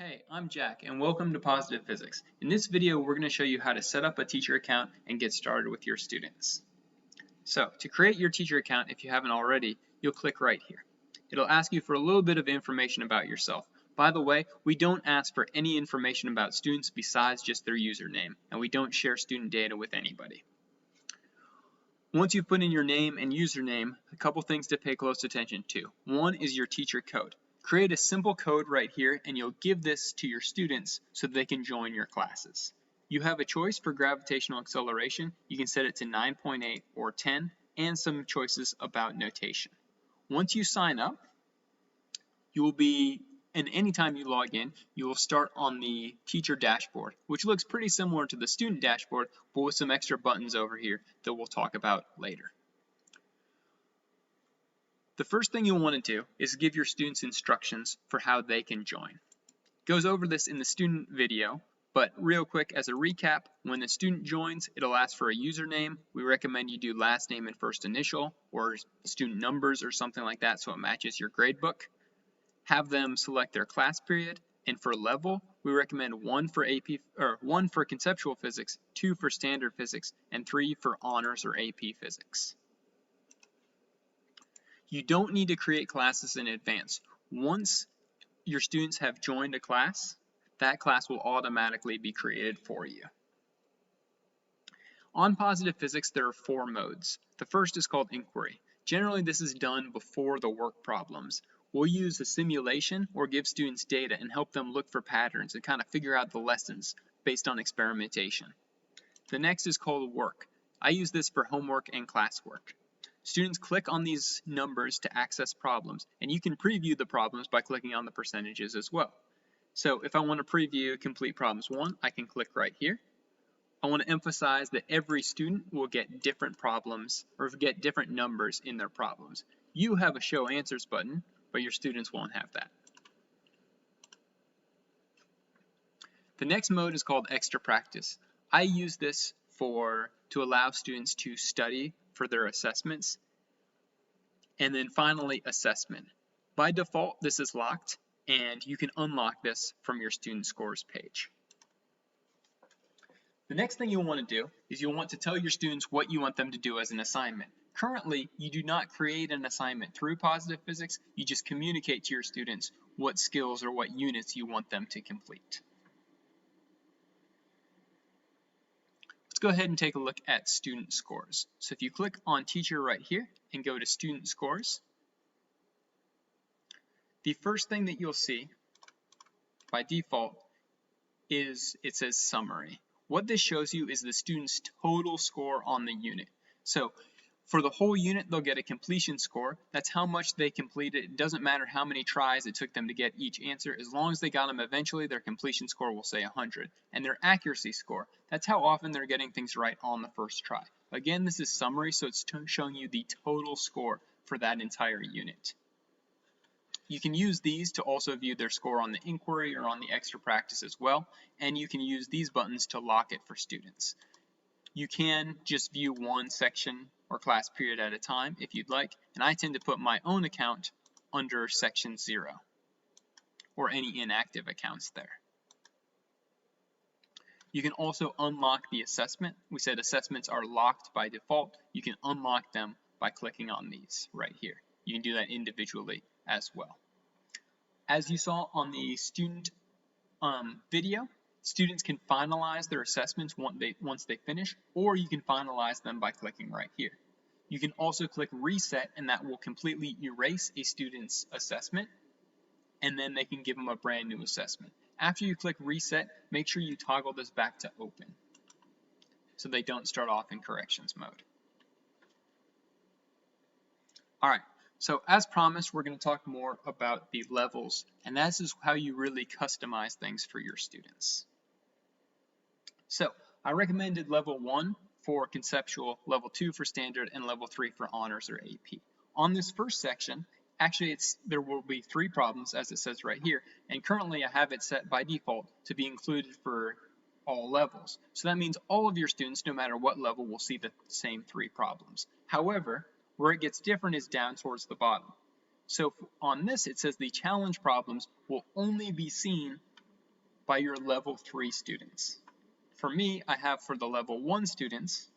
Hey, I'm Jack and welcome to Positive Physics. In this video, we're going to show you how to set up a teacher account and get started with your students. So, to create your teacher account, if you haven't already, you'll click right here. It'll ask you for a little bit of information about yourself. By the way, we don't ask for any information about students besides just their username, and we don't share student data with anybody. Once you've put in your name and username, a couple things to pay close attention to. One is your teacher code. Create a simple code right here and you'll give this to your students so they can join your classes. You have a choice for gravitational acceleration. You can set it to 9.8 or 10 and some choices about notation. Once you sign up, you will be, and anytime you log in, you will start on the teacher dashboard, which looks pretty similar to the student dashboard, but with some extra buttons over here that we'll talk about later. The first thing you'll want to do is give your students instructions for how they can join. It goes over this in the student video, but real quick as a recap, when the student joins, it'll ask for a username. We recommend you do last name and first initial or student numbers or something like that so it matches your gradebook. Have them select their class period, and for level, we recommend 1 for conceptual physics, 2 for standard physics, and 3 for honors or AP physics. You don't need to create classes in advance. Once your students have joined a class, that class will automatically be created for you. On Positive Physics, there are 4 modes. The first is called inquiry. Generally, this is done before the work problems. We'll use a simulation or give students data and help them look for patterns and kind of figure out the lessons based on experimentation. The next is called work. I use this for homework and classwork. Students click on these numbers to access problems, and you can preview the problems by clicking on the percentages as well. So if I want to preview complete problems 1, I can click right here. I want to emphasize that every student will get different problems or get different numbers in their problems. You have a show answers button, but your students won't have that. The next mode is called extra practice. I use this to allow students to study for their assessments. And then finally, assessment. By default, this is locked, and you can unlock this from your student scores page. The next thing you'll want to do is you'll want to tell your students what you want them to do as an assignment. Currently, you do not create an assignment through Positive Physics, you just communicate to your students what skills or what units you want them to complete. Let's go ahead and take a look at student scores. So if you click on teacher right here and go to student scores, the first thing that you'll see by default is it says summary. What this shows you is the student's total score on the unit. So for the whole unit, they'll get a completion score. That's how much they completed. It doesn't matter how many tries it took them to get each answer. As long as they got them eventually, their completion score will say 100. And their accuracy score, that's how often they're getting things right on the first try. Again, this is summary, so it's showing you the total score for that entire unit. You can use these to also view their score on the inquiry or on the extra practice as well. And you can use these buttons to lock it for students. You can just view one section or class period at a time if you'd like, and I tend to put my own account under section 0 or any inactive accounts there. You can also unlock the assessment. We said assessments are locked by default. You can unlock them by clicking on these right here. You can do that individually as well. As you saw on the student video, students can finalize their assessments once they finish, or you can finalize them by clicking right here. You can also click reset, and that will completely erase a student's assessment, and then they can give them a brand new assessment. After you click reset, make sure you toggle this back to open so they don't start off in corrections mode. Alright, so as promised, we're going to talk more about the levels, and that is how you really customize things for your students. So I recommended level 1 for conceptual, level 2 for standard, and level 3 for honors or AP. On this first section, actually there will be 3 problems as it says right here, and currently I have it set by default to be included for all levels. So that means all of your students, no matter what level, will see the same 3 problems. However, where it gets different is down towards the bottom. So on this, it says the challenge problems will only be seen by your level 3 students. For me, I have for the level 1 students,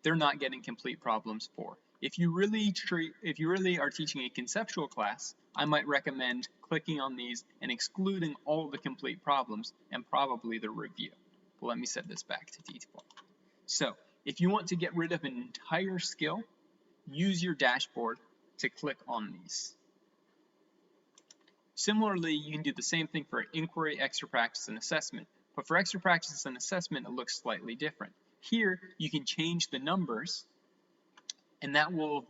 they're not getting complete problems 4. If you really are teaching a conceptual class, I might recommend clicking on these and excluding all the complete problems and probably the review. But let me set this back to default. So, if you want to get rid of an entire skill, use your dashboard to click on these. Similarly, you can do the same thing for inquiry, extra practice, and assessment. But for extra practice and assessment, it looks slightly different. Here, you can change the numbers, and that will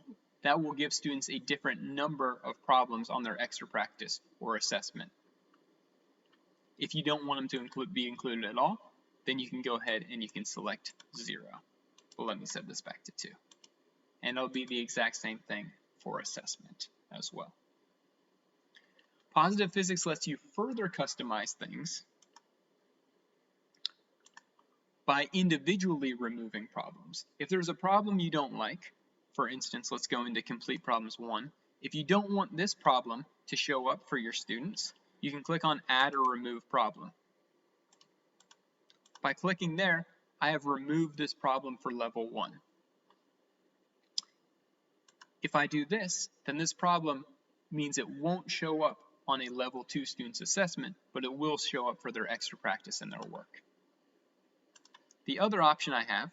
give students a different number of problems on their extra practice or assessment. If you don't want them to be included at all, then you can go ahead and you can select 0. But let me set this back to 2. And it'll be the exact same thing for assessment as well. Positive physics lets you further customize things by individually removing problems. If there's a problem you don't like, for instance, let's go into complete problems 1. If you don't want this problem to show up for your students, you can click on add or remove problem. By clicking there, I have removed this problem for level 1. If I do this, then this problem means it won't show up on a level 2 student's assessment, but it will show up for their extra practice and their work. The other option I have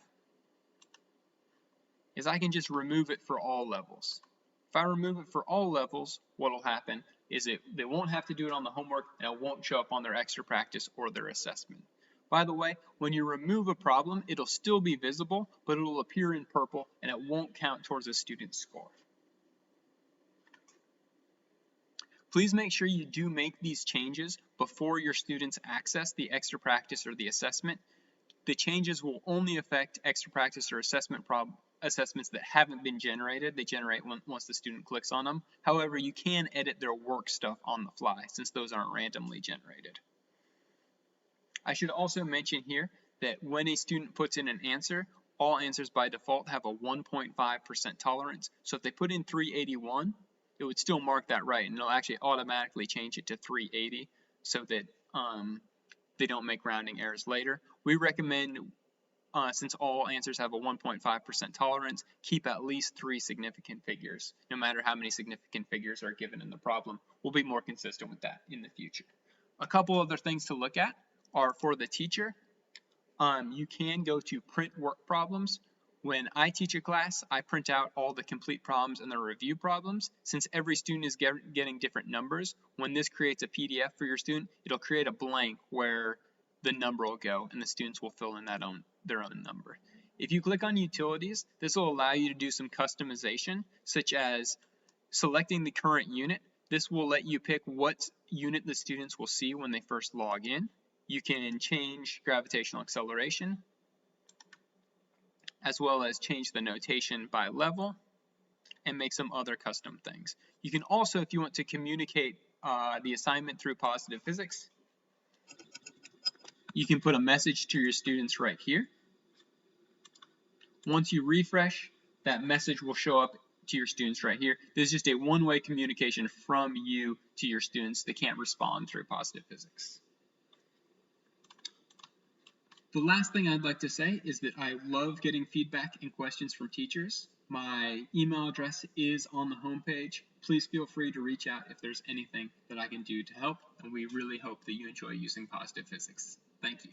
is I can just remove it for all levels. If I remove it for all levels, what will happen is they won't have to do it on the homework and it won't show up on their extra practice or their assessment. By the way, when you remove a problem, it'll still be visible, but it'll appear in purple and it won't count towards a student's score. Please make sure you do make these changes before your students access the extra practice or the assessment. The changes will only affect extra practice or assessments that haven't been generated. They generate once the student clicks on them. However, you can edit their work stuff on the fly since those aren't randomly generated. I should also mention here that when a student puts in an answer, all answers by default have a 1.5% tolerance. So if they put in 381, it would still mark that right, and it'll actually automatically change it to 380 so that they don't make rounding errors later. We recommend, since all answers have a 1.5% tolerance, keep at least 3 significant figures, no matter how many significant figures are given in the problem. We'll be more consistent with that in the future. A couple other things to look at are for the teacher. You can go to print work problems. When I teach a class, I print out all the complete problems and the review problems. Since every student is getting different numbers, when this creates a PDF for your student, it'll create a blank where the number will go and the students will fill in their own number. If you click on utilities, this will allow you to do some customization, such as selecting the current unit. This will let you pick what unit the students will see when they first log in. You can change gravitational acceleration, as well as change the notation by level and make some other custom things. You can also, if you want to communicate the assignment through positive physics, you can put a message to your students right here. Once you refresh, that message will show up to your students right here. This is just a one-way communication from you to your students. They can't respond through positive physics. The last thing I'd like to say is that I love getting feedback and questions from teachers. My email address is on the homepage. Please feel free to reach out if there's anything that I can do to help, and we really hope that you enjoy using positive physics. Thank you.